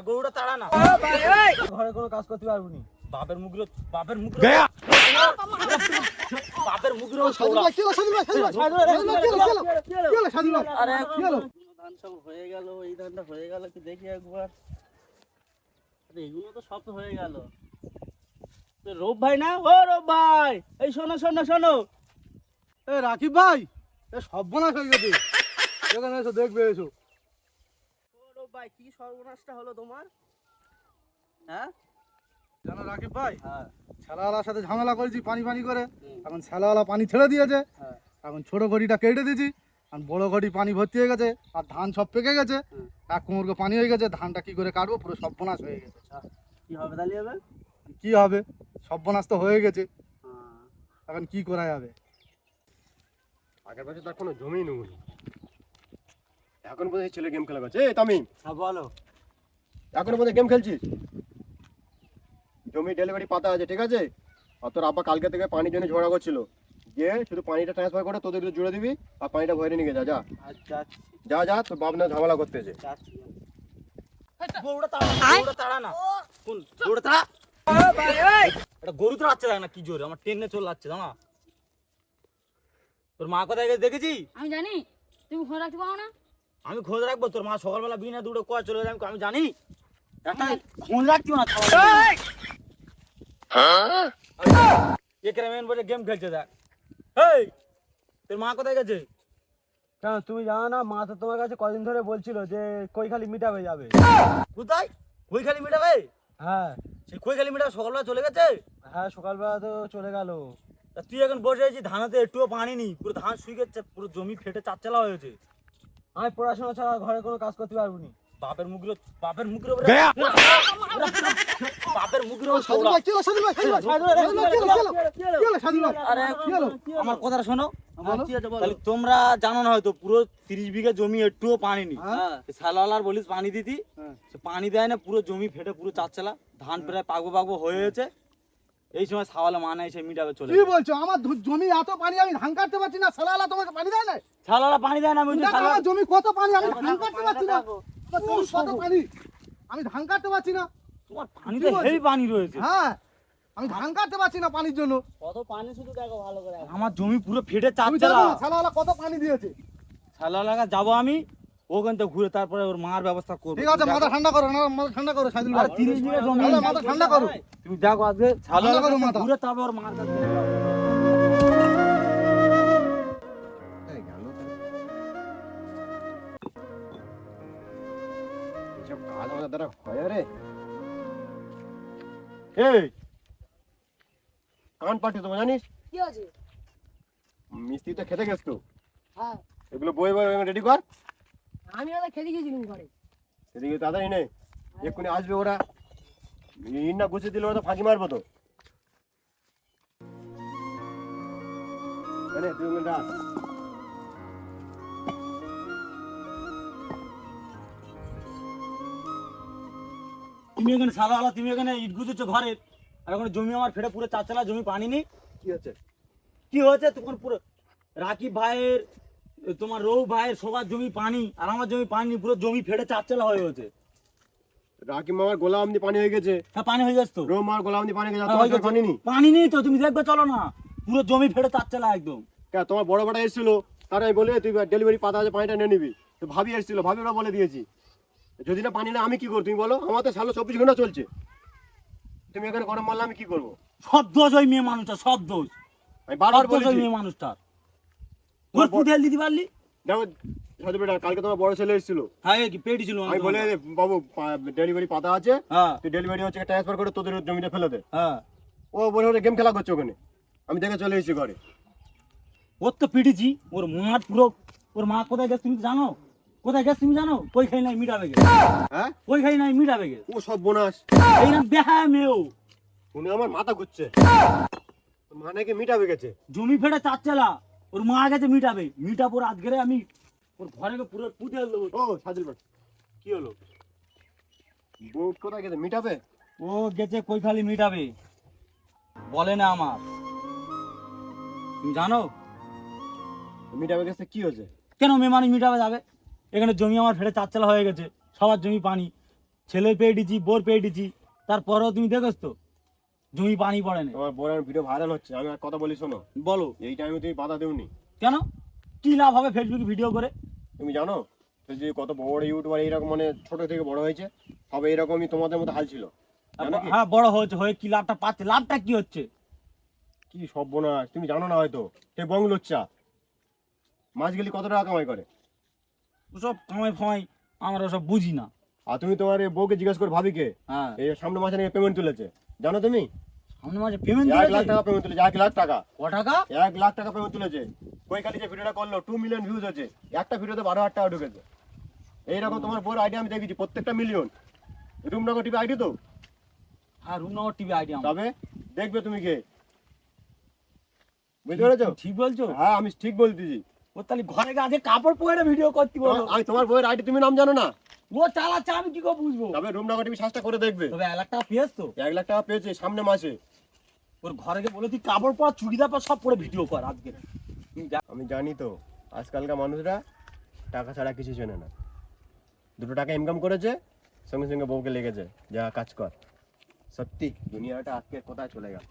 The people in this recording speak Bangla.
গরুটা তাড়া না ঘরে কোনো কাজ করতে পারবো নি বাপের মুখ বাপের মুখ ধান সব হয়ে গেল, এই ধানটা হয়ে গেল কি দেখি একবার। এগুলো তো সব হয়ে গেল। রূপ ভাই না, ও রূপ ভাই, এই শোনো শোনো শোনো। এ রাকিব ভাই, এ সর্বনাশ হয়ে গেছে। এখানে এসো, দেখবে এসো। ও রূপ ভাই, কি সর্বনাশটা হলো তোমার? হ্যাঁ জানো রাকিব ভাই, হ্যাঁ ছেলাওয়ালার সাথে ঝামেলা করেছি পানি পানি করে। এখন ছেলাওয়ালা পানি ছেড়ে দিয়েছে। হ্যাঁ এখন ছোট ঘড়িটা কেটে দিয়েছি। এখন বড় ঘড়ি পানি ভর্তি হয়ে গেছে, আর ধান সব পেকে গেছে। এক কোমরকে পানি হয়ে গেছে, ধানটা কি করে কাটবো, পুরো সর্বনাশ হয়ে গেছে। কি হবে তাহলে হবে? কি হবে, সর্বনাশ তো হয়ে গেছে, এখন কি করা যাবে? আগের বছর তার কোনো জমি নেই, এখন বোধহয় ছেলে গেম খেলা করছে। এই তামিম, হ্যাঁ বলো। এখন বোধহয় গেম খেলছিস? জমি ডেলিভারি পাতা আছে, ঠিক আছে? আর তোর আব্বা কালকে থেকে পানির জন্য ঝগড়া করছিল, যে শুধু পানিটা ট্রান্সফার করে তোদের জুড়ে দিবি আর পানিটা ভরে নিয়ে যা। যা আচ্ছা যা যা, তোর বাপ না ঝামেলা করতেছে। গরুটা তাড়া না, কোন গরুটা তাড়া? এটা গরু তো যাচ্ছে না কি জোরে, আমার ট্রেনে চলে যাচ্ছে জানা। তোর মা কোথায় গেছে দেখেছি? আমি জানি, তুমি খোঁজ রাখতে পারো না। আমি খোঁজ রাখবো? তোর মা সকালবেলা বিনা দুটো কয় চলে যায়, আমি জানি? একটা খোঁজ রাখতিও না। মেন বলে গেম খেলছে দেখ। এই তোর মা কোথায় গেছে? কেন তুমি জানো না, মা তো তোমার কাছে কদিন ধরে বলছিল যে কৈখালি মিটাবে যাবে। কোথায় কৈখালি মিটাবে? হ্যাঁ সেই কৈখালি মিটাবে সকালবেলা চলে গেছে। হ্যাঁ, সকালবেলা তো চলে গেল। তা তুই এখন বসে আছিস, ধানেতে একটুও পানি নেই, পুরো ধান শুয়ে গেছে, পুরো জমি ফেটে চারচালা হয়েছে। আমি পড়াশোনা ছাড়া ঘরে কোনো কাজ করতে পারবো না। বাপের মুখগুলো বাপের মুখের উপরে বাপের মুখের উপরে আমার কথাটা শোনো। তাহলে তোমরা জানো না হয়তো, পুরো 30 বিঘা জমি একটুও পানি নেই। শালালার বলিস পানি দিতি, সে পানি দেয় না, পুরো জমি ফেটে পুরো চারচালা, ধান প্রায় পাকবো পাকবো হয়ে গেছে। এই সময় সাওয়ালে মা নাই, সে মিটাবে চলে। কি বলছো? আমার জমি এত পানি, আমি ধান কাটতে পারছি না। শালালা তোমাকে পানি দেয় না? শালালা পানি দেয় না? আমি আমার জমি কত পানি, আমি ধান কাটতে পারছি না। কত পানি, আমি ধান কাটতে পারছি না। তোমার পানিতে হেভি পানি রয়েছে। হ্যাঁ, আমি ধান কাটতে পারছি না পানির জন্য। কত পানি শুধু দেখো ভালো করে। আমার জমি পুরো ফেটে তুমি চারচালা। জানো শালালা কত পানি দিয়েছে? শালালা যাবো আমি ওখান থেকে ঘুরে, তারপরে ওর মার ব্যবস্থা করবো। ঠিক আছে, মাথা ঠান্ডা করো না, মাথা ঠান্ডা করো সাইদুল ভাই। 30 বিঘা জমি, মাথা ঠান্ডা করো। তুমি দেখো আজকে শালালা করো মাথা। ঘুরে তারপর ওর মার কাছে যাবো। এসব কাজ আমাদের দ্বারা হয় রে? এই কান পাটি তোমার জানিস? কি আছে? মিস্ত্রি তো খেতে গেছ তো, হ্যাঁ, এগুলো বই বই রেডি কর। আমি ওদের খেতে গেছিলাম ঘরে। এদিকে তাড়াতাড়ি নে, এক্ষুনি আসবে ওরা। ইন না গুছিয়ে দিলে ওরা তো ফাঁকি মারবো তো। তুই ওখানে রাখ। তুমি এখানে শালালা, তুমি এখানে ইট গুছিয়েছ ঘরের, আর ওখানে জমি আমার ফেটে পুরো চারচালা, জমি পানি নেই। কি হচ্ছে? কি হয়েছে? তোমার পুরো রাকিব ভাইয়ের, তোমার রৌ ভাইয়ের সবার জমি পানি, আর আমার জমি পানি নেই, পুরো জমি ফেটে চারচালা হয়ে গেছে। রাকিব মামার গোলাম দিয়ে পানি হয়ে গেছে, হ্যাঁ পানি হয়ে গেছে তো। রোম মামার গোলাম দিয়ে পানি হয়ে গেছে, হ্যাঁ, তোমার হয়ে গেছে। পানি নেই। পানি নেই তো, তুমি দেখবে চলো না, পুরো জমি ফেটে চারচালা একদম। তোমার বড় বড় এসেছিল, তারা আমি বলে তুই ডেলিভারি পাতা আছে, পানিটা নিয়ে নিবি। তো ভাবি এসেছিল, ভাবি ওরা বলে দিয়েছি। যদি না পানি না আমি কি করবো তুমি বলো? আমার তো সালো 24 ঘন্টা চলছে, তুমি এখানে গরম মারলে আমি কি করবো? সব দোষ ওই মেয়ে মানুষটা, সব দোষ। আমি বারবার সব দোষ ওই বলেছি। মেয়ে মানুষটার। ওর ফুটেল দিতে পারলি? দেখো সাথে বেটা, কালকে তোমার বড় ছেলে এসেছিল, হ্যাঁ কি পেটি ছিল? আমি বলে বাবু ডেলিভারি পাতা আছে, হ্যাঁ তুই ডেলিভারি হচ্ছে ট্রান্সফার করে তোদের জমিটা ফেলে দে। হ্যাঁ, ও বলে ওরা গেম খেলা করছে ওখানে, আমি দেখে চলে এসেছি ঘরে। ওর তো পিটিছি, ওর মাঠ পুরো, ওর মা কোথায় গেছে তুমি জানো? কোথায় গেছে তুমি জানো? কই খাই নাই মিটাবে গে, হ্যাঁ কই খাই নাই মিটাবে গে। ও সব বোনাস, এই না দেখা মেয়েও উনি আমার মাথা ঘুরছে। মা নাকি মিটাবে গেছে, জমি ফেটে চাচ্ছেলা, ওর মা গেছে মিটাবে, মিটাবো আজকে আমি ওর ঘরে পুরো পুঁতে দেবো। ও সাজিল ভাই কি হলো? বউ কোথায় গেছে মিটাবে? ও গেছে কই খালি মিটাবে, বলে না আমার। তুমি জানো মিটাবে গেছে কি হয়েছে? কেন মেয়ে মানুষ মিটাবে যাবে? এখানে জমি আমার ফেটে চারচালা হয়ে গেছে, সবার জমি পানি, ছেলে পেয়ে দিচ্ছি, বোর পেয়ে দিচ্ছি, তারপরেও তুমি দেখোস তো জমি পানি পড়ে না। তোমার বড় ভিডিও ভাইরাল হচ্ছে, আমি আর কথা বলি শোনো, বলো এই টাইমে তুমি বাধা দেওনি কেন? কি লাভ হবে ফেসবুকে ভিডিও করে? তুমি জানো তো যে কত বড় ইউটিউবার এইরকম মানে ছোট থেকে বড় হয়েছে, হবে এরকমই তোমাদের মতো হাল ছিল, জানো কি? হ্যাঁ বড় হয়েছে, হয়ে কি লাভটা পাচ্ছে? লাভটা কি হচ্ছে? কি সর্বনাশ, তুমি জানো না হয়তো, সে বংলোচ্চা মাছ গেলি কত টাকা কামাই করে। ওসব কামাই ফামাই আমরা ওসব বুঝি না। আর তুমি তোমার এই বউকে জিজ্ঞেস করে ভাবিকে, হ্যাঁ এই সামনে মাসে নাকি পেমেন্ট তুলেছে, জানো তুমি? সামনে মাসে পেমেন্ট 1 লাখ টাকা পেমেন্ট তুলেছে, 1 লাখ টাকা, ক টাকা? 1 লাখ টাকা পেমেন্ট তুলেছে। কইকালি যে ভিডিওটা করলো 2 মিলিয়ন ভিউজ হচ্ছে, একটা ভিডিওতে 12,000 টাকা ঢুকেছে। এইরকম তোমার বড় আইডিয়া আমি দেখেছি, প্রত্যেকটা মিলিয়ন। রুমনগর টিভি আইডি তো, হ্যাঁ রুমনগর টিভি আইডিয়া। তবে দেখবে তুমি কে, বুঝতে পেরেছো? ঠিক বলছো? হ্যাঁ আমি ঠিক বলতেছি। ও তাহলে ঘরে গিয়ে কাপড় পরে ভিডিও করতে বলো। আমি তোমার বইয়ের আইডি তুমি নাম জানো না, ও চালাচ্ছে, আমি কি করে বুঝবো? তবে রুমনগর টিভি সার্চটা করে দেখবে। তবে 1 লাখ টাকা পেয়েছ তো? 1 লাখ টাকা পেয়েছে সামনে মাসে। ওর ঘরে গিয়ে বলে তুই কাপড় পর চুড়িদার পর সব পরে ভিডিও কর আজকে। আমি জানি তো আজকালকার মানুষরা টাকা ছাড়া কিছু চেনে না। 2 টাকা ইনকাম করেছে, সঙ্গে সঙ্গে বউকে লেগেছে যা কাজ কর। সত্যি দুনিয়াটা আজকে কোথায় চলে গেল।